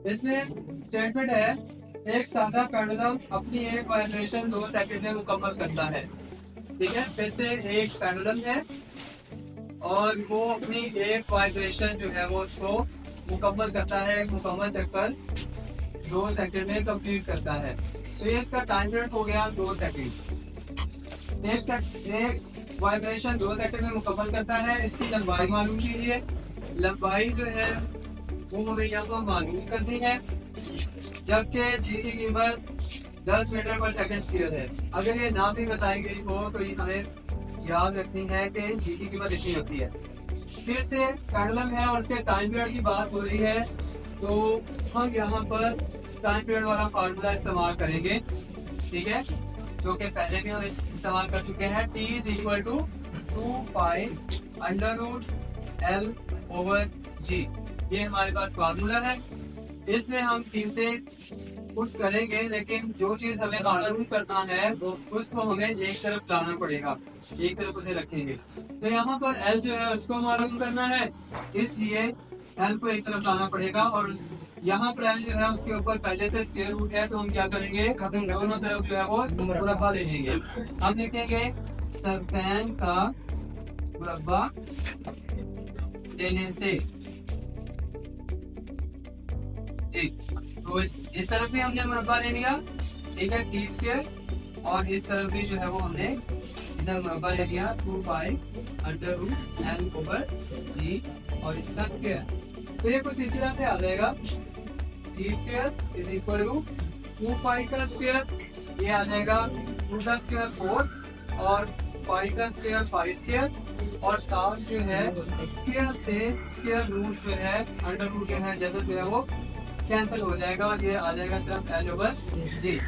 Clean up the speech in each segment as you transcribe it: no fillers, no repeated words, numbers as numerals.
इसमें स्टेटमेंट है, एक सादा पेंडुलम अपनी एक वाइब्रेशन 2 सेकंड में मुकम्मल करता है। ठीक है, फिर से एक पेंडुलम है और वो अपनी एक वाइब्रेशन जो है वो उसको मुकम्मल करता है, एक मुकम्मल चक्कर 2 सेकंड में कंप्लीट करता है। तो ये इसका टाइम पीरियड हो गया 2 सेकंड। एक वाइब्रेशन 2 सेकंड में मुकम्मल करता है। इसकी लंबाई मालूम कीजिए। लंबाई जो है वो हमें यहाँ पर मालूम करनी है, जबकि जी की कीमत 10 मीटर पर सेकंड स्क्वायर है। अगर ये ना भी बताई गई हो तो ये हमें याद रखनी है कि जी की कीमत इतनी होती है। फिर से पेंडुलम है और उसके टाइम पीरियड की बात हो रही है, तो हम यहाँ पर टाइम पीरियड वाला फार्मूला इस्तेमाल करेंगे। ठीक है, जो कि पहले भी हम इस्तेमाल कर चुके हैं। T is equal to 2 pi under root L over G। ये हमारे पास फार्मूला है। इसमें हम कीमतें पुट करेंगे, लेकिन जो चीज हमें मालूम करना है उसको हमें एक तरफ लाना पड़ेगा, एक तरफ उसे रखेंगे। तो यहाँ पर L जो है उसको मालूम करना है, इसलिए L को एक तरफ लाना पड़ेगा। और यहाँ पर L जो है उसके ऊपर पहले से स्क्वायर रूट है, तो हम क्या करेंगे, दोनों तरफ जो है वो मुरब्बा ले लेंगे। हम लिखेंगे सरफेन का मुरब्बा लेने से। ठीक, तो इस तरफ भी हमने मुरब्बा ले लिया। ठीक है, टी स्क्वायर, और इस तरफ भी जो है वो हमने इधर मुरब्बा ले लिया 2 pi under root L over G और इसका स्क्वायर। तो ये कुछ इस तरह से आ जाएगा, T square is equal to 2 pi का स्क्वायर, ये आ जाएगा 2 का स्क्वायर 4, और पाई का स्क्वायर पाई स्क्वायर, और साथ जो है स्क्वायर से स्क्वायर रूट जो है अंडर रूट जो है जैसे जो है वो कैंसिल हो जाएगा, और ये आ जाएगा सिर्फ L ओवर G।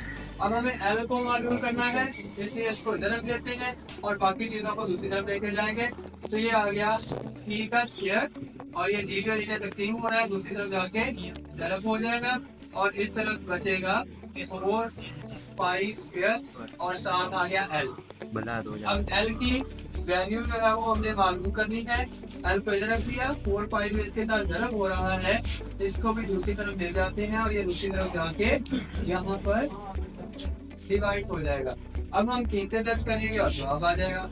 अब हमें L को मालूम करना है, इसलिए इसको इधर रख देते हैं और बाकी चीजों को दूसरी तरफ लेकर जाएंगे। तो ये आ गया T का स्क्वायर, और ये G का नीचे तकसीम हो रहा है, दूसरी तरफ जाके ज़रब हो जाएगा, और इस तरफ बचेगा 4 पाई स्क्वायर, और साथ आ गया L। अब L की वैल्यू जो है वो हमने मालूम करनी है। L को इधर रख दिया, 4 पाई में इसके साथ ज़रब हो रहा है, इसको भी दूसरी तरफ ले जाते हैं, और ये दूसरी तरफ जाके यहाँ पर डिवाइड हो जाएगा। अब हम कीमतें दर्ज करेंगे और जवाब आ जाएगा।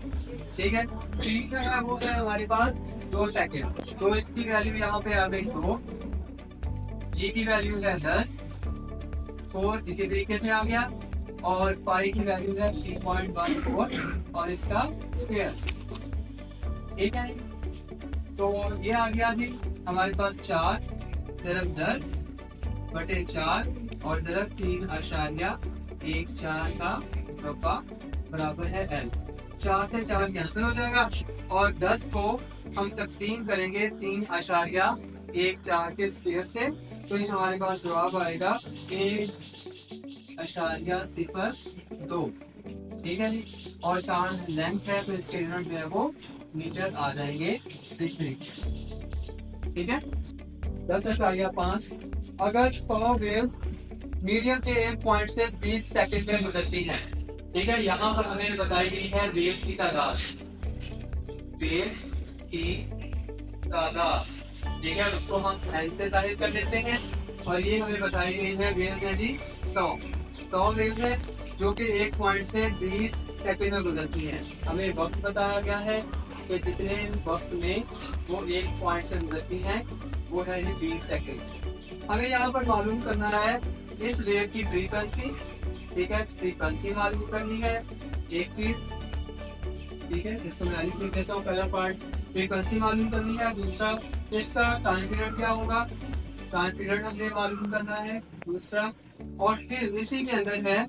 ठीक है, ठीक है, वो है हमारे पास 2 सेकंड, तो इसकी वैल्यू यहाँ पे आ गई 2, जी की वैल्यू है 10, 4 इसी तरीके से आ गया, और पाई की वैल्यू है 3.14 और इसका स्क्वायर। ठीक है, तो ये आ गया जी हमारे पास 4 दरब 10 बटे 4 और दरब 3.14 का मुरब्बा बराबर है L। 4 से 4 कैंसिल हो जाएगा, और 10 को हम तकसीम करेंगे 3.14 के स्क्वायर से, तो ये हमारे पास जवाब आएगा 1.02। ठीक है जी, और साथ लेंथ है तो इसके यूनिट जो है वो मीटर आ जाएंगे। ठीक है, 10.5 अगर 100 वेव्स मीडियम के एक पॉइंट से 20 सेकंड में गुजरती हैं। ठीक है, यहाँ पर हमें बताई गई है वेव्स की तादाद, वेव्स की तादाद। ठीक है, उसको हम L से जाहिर कर देते हैं, और ये हमें बताई गई है वेव्स है जी 100 वेव्स है, जो कि एक पॉइंट से 20 सेकंड में गुजरती हैं। हमें वक्त बताया गया है कि जितने वक्त में वो एक पॉइंट से गुजरती हैं वो है 20 सेकंड। हमें यहाँ पर मालूम करना है इस वेव की फ्रीक्वेंसी। ठीक है, फ्रीक्वेंसी मालूम करनी है एक चीज। ठीक है, इसको मैं लिख देता हूँ, पहला पार्ट फ्रीक्वेंसी मालूम करनी है, दूसरा इसका टाइम पीरियड क्या होगा, टाइम पीरियड हमने मालूम करना है दूसरा, और फिर इसी के अंदर है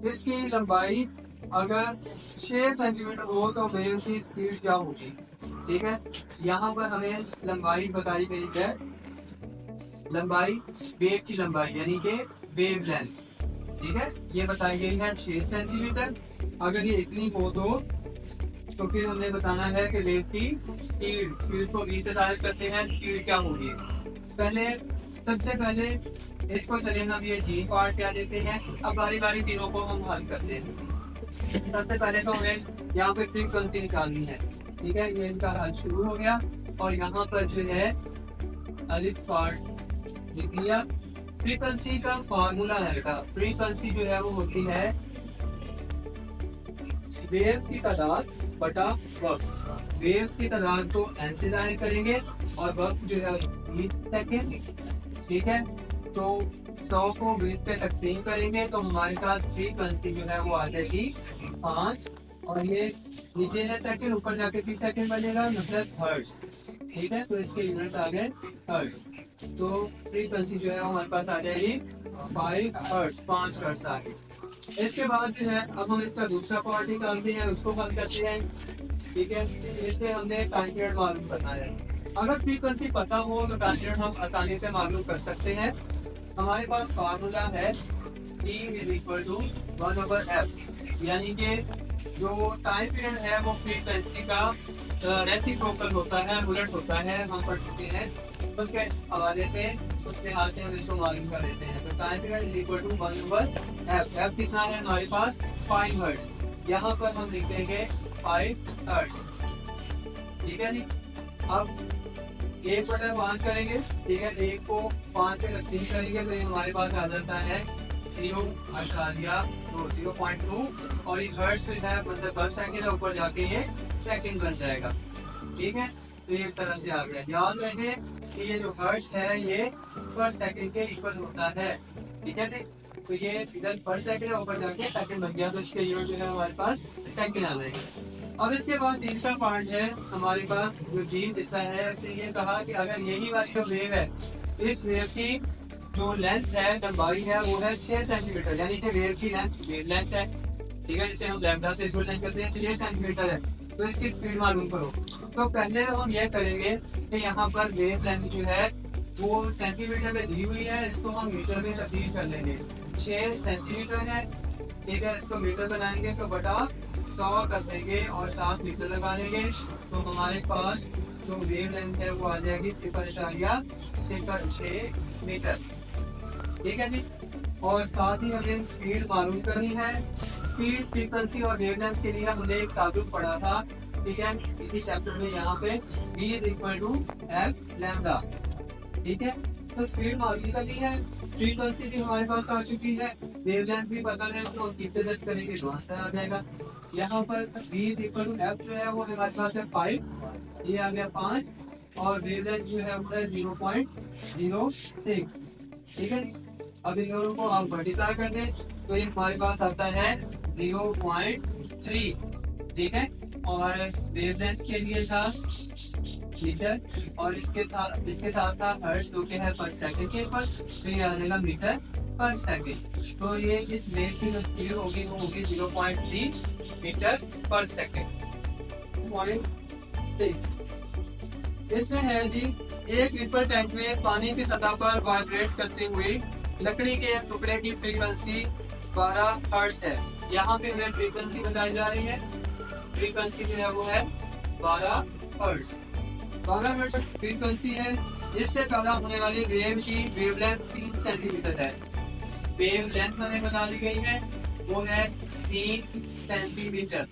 इसकी लंबाई अगर 6 सेंटीमीटर हो तो वेव की स्पीड क्या होगी। ठीक है, यहाँ पर हमें लंबाई बताई गई है, लंबाई वेव की लंबाई यानी कि वेव लेंथ। ठीक है, ये बताई गई है 6 सेंटीमीटर। अगर ये इतनी हो तो फिर हमने बताना है कि वेव की स्पीड को v से जाहिर करते हैं, स्पीड क्या होगी। सबसे पहले इसको चले हम ये जी पार्ट क्या देते हैं। अब बारी बारी तीनों को हम हल करते हैं। सबसे पहले तो हमें यहाँ पे फ्रीक्वेंसी निकालनी है। ठीक है, ये इसका हल शुरू हो गया, और यहाँ पर जो है अलिफ पार्ट लिख लिया। फ्रीक्वेंसी का फॉर्मूला है बेटा, फ्रीक्वेंसी जो है वो होती है वेव्स की तादाद बटा वक्त। वेव्स की तादाद को n से जाहिर करेंगे और वक्त जो है 20 सेकेंड, ठीक है। तो 100 को 20 पे तकसीम करेंगे तो हमारे पास फ्रीक्वेंसी जो है वो आ जाएगी 5, और ये नीचे है सेकंड, ऊपर जाके 30 सेकंड बनेगा, मतलब हर्ट्ज, ठीक है। तो इसके यूनिट आ गए हर्ट्ज। तो फ्रीक्वेंसी जो है हमारे पास आ जाएगी 5 हर्ट्ज, 5 हर्ट्ज आ गई। इसके बाद जो है अब हम इसका दूसरा पार्ट निकालते हैं, उसको हल करते हैं, ठीक है। इससे हमने टाइम पीरियड मालूम करना है। अगर फ्रीक्वेंसी पता हो तो टाइम पीरियड हम आसानी से मालूम कर सकते हैं। हमारे पास फार्मूला है T = 1/f, यानी कि जो टाइम पीरियड है वो फ्रीक्वेंसी का रेसिप्रोकल होता है, उलट होता है, हम पढ़ चुके हैं। उसके हवाले से उस लिहाज से हम इसको मालूम कर लेते हैं। तो टाइम पीरियड = 1/f। f कितना है हमारे पास 5 हर्ट्ज, यहाँ पर हम लिख देंगे 5 हर्ट्ज, ठीक है जी। अब 1/5 करेंगे, ठीक है, 1 को 5 पे तकसीम करेंगे तो ये हमारे पास आ जाता है 0.2, और ये हर्ट्ज जो है मतलब पर सेकंड है, ऊपर जाके ये सेकंड बन जाएगा, ठीक है। तो ये इस तरह से आ गया। याद रखें कि ये जो हर्ट्ज है ये पर सेकंड के इक्वल होता है, ठीक है जी। तो ये इधर पर सेकंड है, ऊपर जाके सेकंड बन गया, तो इसके यूनिट जो है हमारे पास सेकंड आ जाएगा। अब इसके बाद तीसरा पॉइंट है हमारे पास जो जीन हिस्सा है, उससे ये कहा कि अगर यही वाली जो वेव है, इस वेव की जो लेंथ है, लंबाई है, वो है 6 सेंटीमीटर, यानी कि वेव की वेव लेंथ है, ठीक है, जिसे हम लैम्डा से रिप्रेजेंट करते हैं, 6 सेंटीमीटर है। तो इसकी स्पीड मालूम करो। तो पहले हम यह करेंगे कि यहाँ पर वेव लेंथ जो है वो सेंटीमीटर में दी हुई है, इसको हम मीटर में तब्दील कर लेंगे। 6 सेंटीमीटर है, ठीक है, इसको मीटर बनाएंगे तो बटा 100 कर देंगे और 7 मीटर लगा देंगे, तो हमारे पास जो वेव लेंथ है वो आ जाएगी 0.06 मीटर, ठीक है जी। और साथ ही हमें स्पीड मालूम करनी है। स्पीड, फ्रीक्वेंसी और वेवलेंथ के लिए हमने एक ताल्लुक पढ़ा था, ठीक है, इसी चैप्टर में यहाँ पे V = F लैम्डा, ठीक है। तो स्पीड मालूम करनी है, फ्रीक्वेंसी भी हमारे पास आ चुकी है, वेवलेंथ भी पता है, तो कितने दर्ज करेंगे तो आंसर आ जाएगा। यहाँ पर V = F जो है वो हमारे पास है 5, ये आ गया 5, और वेवलेंथ जो है वो है 0.06, ठीक है। अब इन दोनों को आप मल्टीप्लाई कर दें तो ये हमारे पास आता है 0.3, ठीक है। और वेवलेंथ के लिए था मीटर, और इसके साथ था हर्ट्ज, जो कि है पर सेकंड के ऊपर, तो ये आ जाएगा मीटर पर सेकंड। तो ये इस वेव की जो स्पीड होगी वो होगी 0.3 मीटर पर सेकंड। 0.6 इसमें है जी, एक लीटर टैंक में पानी की सतह पर वाइब्रेट करते हुए लकड़ी के एक टुकड़े की फ्रीक्वेंसी 12 हर्ट्ज है। यहाँ पे हमें फ्रीक्वेंसी बताई जा रही है, फ्रीक्वेंसी जो है वो है 12 हर्ट्ज। 12 हर्ट्ज फ्रीक्वेंसी है। इससे पैदा होने वाली वेव की वेवलेंथ 3 सेंटीमीटर है। वेव लेंथ हमें बता दी गई है, वो है 3 सेंटीमीटर,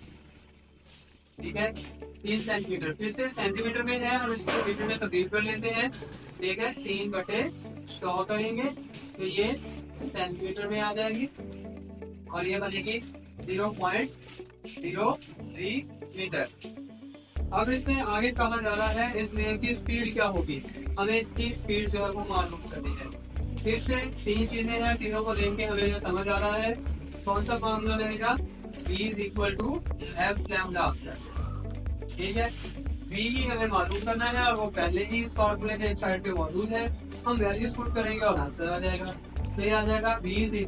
ठीक है, 3 सेंटीमीटर। फिर से सेंटीमीटर में है और इसको मीटर में तब्दील कर लेते हैं, ठीक है। 3/100 करेंगे तो ये सेंटीमीटर में आ जाएगी, और ये बनेगी 0.03 मीटर। अब इसमें आगे कहा जा रहा है इस वेव की स्पीड क्या होगी, हमें इसकी स्पीड जो है वो मालूम करनी है। फिर से 3 चीजें हैं, तीनों को देख के हमें जो समझ आ रहा है, कौन सा फॉर्मूला रहेगा, V = F लैम्डा, ठीक है। V ही हमें मालूम करना है और वो पहले ही इस फॉर्मूले के एक साइड पे मौजूद है, हम वैल्यूज पुट करेंगे और आंसर आ जाएगा। तो ये आ जाएगा V =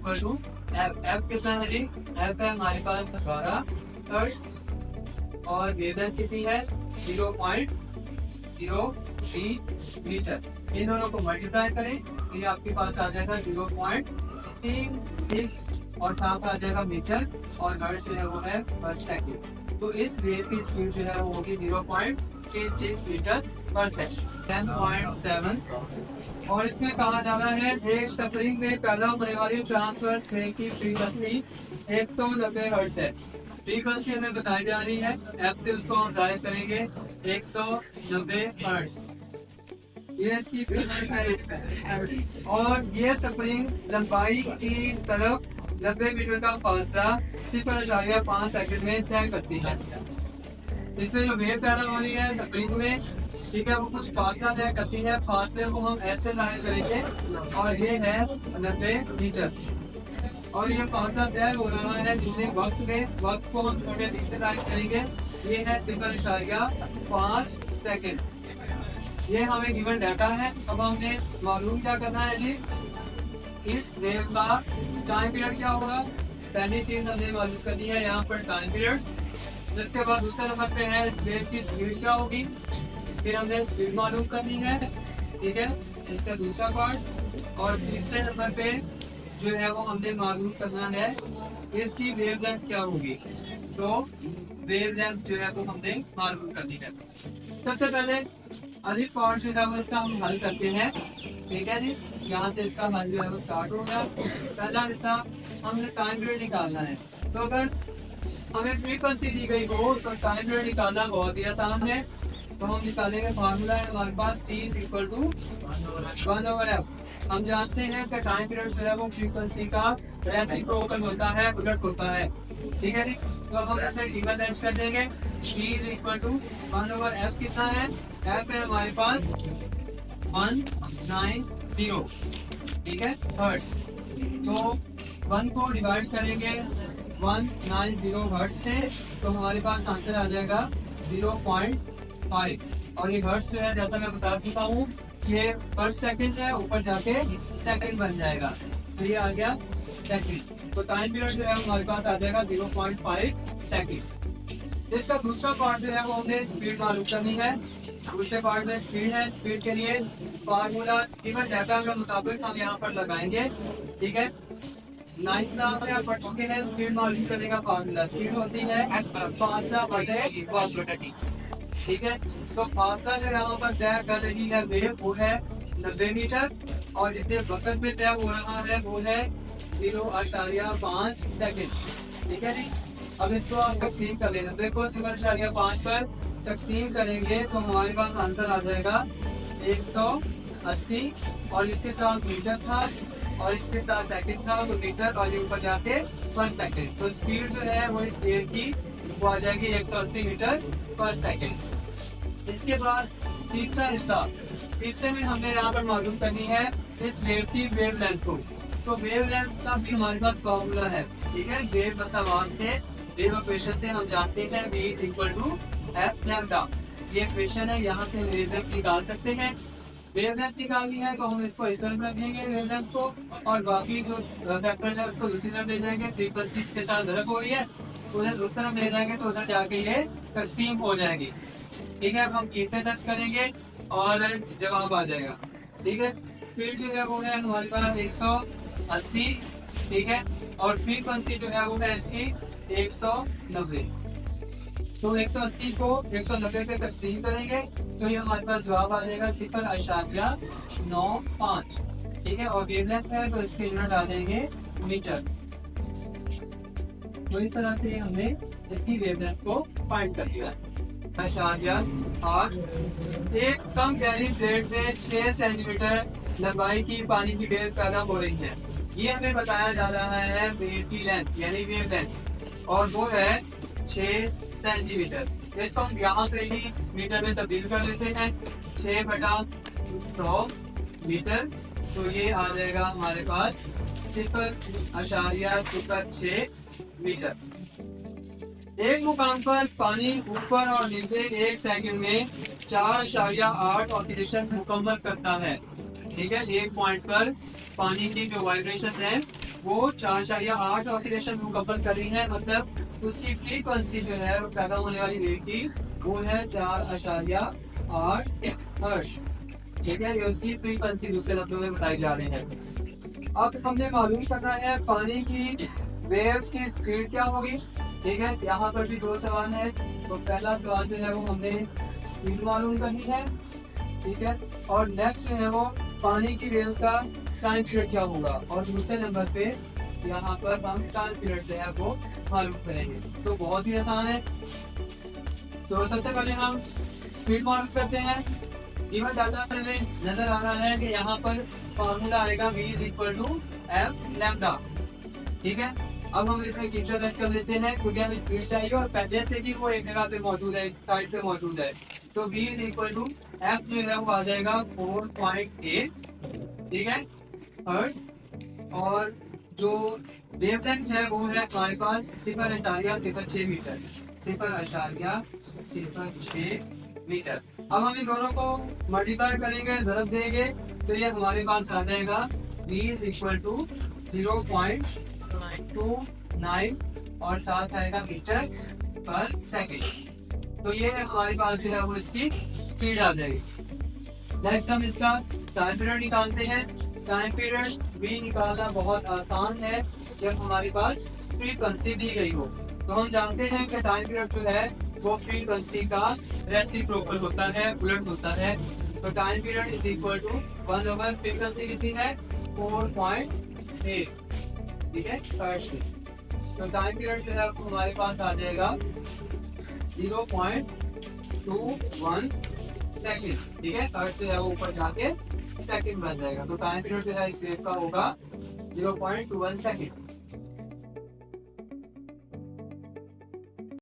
F। F कितना है जी, F है हमारे पास 12 हर्ट्ज, और वेवलेंथ कितनी है 0.03 मीटर। इन दोनों को मल्टीप्लाई करें तो ये आपके पास आ जाएगा 0.36, और साथ आ जाएगा मीटर, और हर्ट्ज जो है वो है पर सेकंड। तो इस वेव की स्पीड जो है वो होगी 0.36 मीटर पर सेकंड। 10.7 और इसमें कहा जा रहा है एक स्प्रिंग में पैदा होने वाली ट्रांसवर्स वेव की फ्रीक्वेंसी 190 हर्ट्ज है। फ्रीक्वेंसी हमें बताई जा रही है, F से उसको हम जाहिर करेंगे 190 हर्ट्ज। ये इसकी फ्रीक्वेंसी और ये स्प्रिंग लंबाई की तरफ 90 मीटर का फासला 0.5 सेकंड में तय करती है। इसमें जो वेव पैदा हो रही है स्प्रिंग में, ठीक है, वो कुछ फासला तय करती है। फासले को हम ऐसे लाइन करेंगे और ये है 90 मीटर और ये फासला तय हो रहा है जितने वक्त में, वक्त को हम छोटे नीचे लाइन करेंगे। ये है 0.5 सेकंड। ये हमें गिवन डाटा है। अब हमने मालूम क्या करना है जी, इस वेव का टाइम पीरियड क्या होगा। पहली चीज हमने मालूम करनी है यहाँ पर टाइम पीरियड। जिसके बाद दूसरे नंबर पे है इस वेव की स्पीड क्या होगी, फिर हमने स्पीड मालूम करनी है, ठीक है, इसका दूसरा पार्ट। और तीसरे नंबर पे जो है वो हमने मालूम करना है इसकी वेवलेंथ क्या होगी। तो वेवलेंथ जो है वो हमने मालूम करनी है। सबसे पहले अधिक पार्ट जो है वो इसका हम हल करते हैं, ठीक है जी। यहाँ से इसका हल जो है वो स्टार्ट होगा। पहला हिस्सा हमने टाइम पीरियड निकालना है। तो अगर हमें फ्रीक्वेंसी दी गई हो तो टाइम पीरियड निकालना बहुत ही आसान है। तो हम निकालेंगे, फार्मूला है हमारे पास T = 1/f। हम जानते हैं कि टाइम पीरियड जो है वो फ्रीक्वेंसी का रेसिप्रोकल होता है, उलट होता है, ठीक है जी। तो अब हम इसे इक्वलाइज कर देंगे। T = 1/f कितना है, f है हमारे पास 190, ठीक है, हर्ट्ज। तो 1 को डिवाइड करेंगे 190 हर्ट्ज से, तो हमारे पास आंसर आ जाएगा 0.5। और ये हर्ट्ज जो है जैसा मैं बता चुका हूँ ये पर सेकंड है, ऊपर जाके सेकंड बन जाएगा। तो ये आ गया सेकंड। तो टाइम पीरियड जो है हमारे पास आ जाएगा 0.5 सेकंड। इसका दूसरा पार्ट जो है वो हमने स्पीड मालूम करनी है। दूसरे पार्ट में स्पीड है। स्पीड के लिए फार्मूला गिवन डाटा के मुताबिक हम यहाँ पर लगाएंगे, ठीक है। 9th क्लास में आप पढ़ चुके हैं स्पीड मालूम करने का फार्मूला। स्पीड होती है फासला बटे t, ठीक है। इसको फासला जो यहाँ पर तय कर रही है वेव वो है 90 मीटर और जितने वक्त में तय हो रहा है वो है 0.5 सेकंड, ठीक है जी। अब इसको आप तकसीम कर लेना। देखो 0.5 पर तकसीम करेंगे तो हमारे पास आंसर आ जाएगा 180 और इसके साथ मीटर था और इसके साथ सेकंड था, तो मीटर और ये ऊपर जाके पर सेकंड। तो स्पीड जो है वो इस वेव की वो आ जाएगी 180 मीटर पर सेकंड। इसके बाद तीसरा हिस्सा, तीसरे में हमने यहाँ पर मालूम करनी है इस वेव की वेवलेंथ को। तो वेवलेंथ का भी हमारे पास फॉर्मूला है, ठीक है। वेव मसावार से, वेव इक्वेशन से हम जानते हैं v = f लैम्डा। ये इक्वेशन है, यहाँ से वेवलेंथ निकाल सकते हैं। वेवलेंथ निकालनी है तो हम इसको इस तरफ रख देंगे वेवलेंथ को, और बाकी जो फैक्टर है उसको दूसरी तरफ ले जाएंगे। फ्रीक्वेंसी के साथ धड़क हो रही है उधर उस तरफ ले जाएंगे तो उधर जाके ये तकसीम हो जाएगी, ठीक है। अब हम कीमतें दर्ज करेंगे और जवाब आ जाएगा, ठीक है। स्पीड जो है वो है हमारे पास 180, ठीक है, और फ्रीक्वेंसी जो है वो है इसकी 190। तो 180 को 190 पे तकसीम करेंगे तो ये हमारे पास जवाब आ जाएगा 0.95, ठीक है। और वेवलेंथ है तो इसके यूनिट आ जाएंगे मीटर। तो इस तरह से हमने इसकी वेवलेंथ को फाइंड कर लिया। 8 एक कम गहरी प्लेट में 6 सेंटीमीटर लंबाई की पानी की वेव्स पैदा हो रही है। ये हमें बताया जा रहा है वेव की लेंथ यानी वेवलेंथ, और वो है 6 सेंटीमीटर। इसको हम यहाँ पे ही मीटर में तब्दील कर लेते हैं। 6/100 मीटर, तो ये आ जाएगा हमारे पास 0.06 मीटर। एक मुकाम पर पानी ऊपर और नीचे 1 सेकंड में 4.8 ऑसिलेशन मुकम्मल करता है, ठीक है। एक पॉइंट पर पानी की जो वाइब्रेशन है वो 4.8 ऑसिलेशन मुकम्मल कर रही है, मतलब उसकी फ्रीक्वेंसी जो है पैदा होने वाली वेव की वो है 4.8 हर्ट्ज, ठीक है। ये उसकी फ्रीक्वेंसी दूसरे लफ्जों में बताई जा रही है। अब हमने मालूम करना है पानी की वेव्स की स्पीड क्या होगी, ठीक है। यहाँ पर भी 2 सवाल है। तो पहला सवाल जो है वो हमने स्पीड मालूम करनी है, ठीक है, और नेक्स्ट जो है वो पानी की वेव्स का टाइम पीरियड क्या होगा, और दूसरे नंबर पे यहाँ पर हम टाइम पीरियड जो है वो मालूम करेंगे। तो बहुत ही आसान है। तो सबसे पहले हम स्पीड मालूम करते हैं, गिवन डाटा से हमें नजर आ रहा है कि यहाँ पर फार्मूला आएगा v is equal to F lambda. ठीक है, अब हम इसमें कीचड़ रख कर लेते हैं क्योंकि हमें स्पीड चाहिए और पहले से ही वो एक जगह पे मौजूद है, साइड पे मौजूद है। तो v is equal to F जो है वो आ जाएगा 4.8, ठीक है, हर्ट्ज। और जो वेवलेंथ है वो है हमारे पास 0.06 मीटर, 0.06 मीटर। अब हम इन दोनों को मल्टीप्लाई करेंगे, ज़रब देंगे, तो ये हमारे पास आ जाएगा v इज इक्वल टू 0.29 और साथ आएगा मीटर पर सेकेंड। तो ये हमारे पास जो है वो इसकी स्पीड आ जाएगी। नेक्स्ट हम इसका टाइम पीरियड निकालते हैं। टाइम पीरियड भी निकालना बहुत आसान है जब हमारे पास फ्रीक्वेंसी दी गई हो। तो हम जानते हैं कि टाइम पीरियड जो है वो फ्रीक्वेंसी का रेसिप्रोकल होता है, उलट होता है। तो time period is equal to 1 over frequency कितनी है 4.8, ठीक है, तो टाइम पीरियड जो है हमारे पास आ जाएगा 0.21 सेकेंड, ठीक है, हर्ट्ज जो है वो ऊपर जाके सेकंड बन जाएगा। तो टाइम पीरियड जो है इस वेव का होगा 0.21 सेकंड।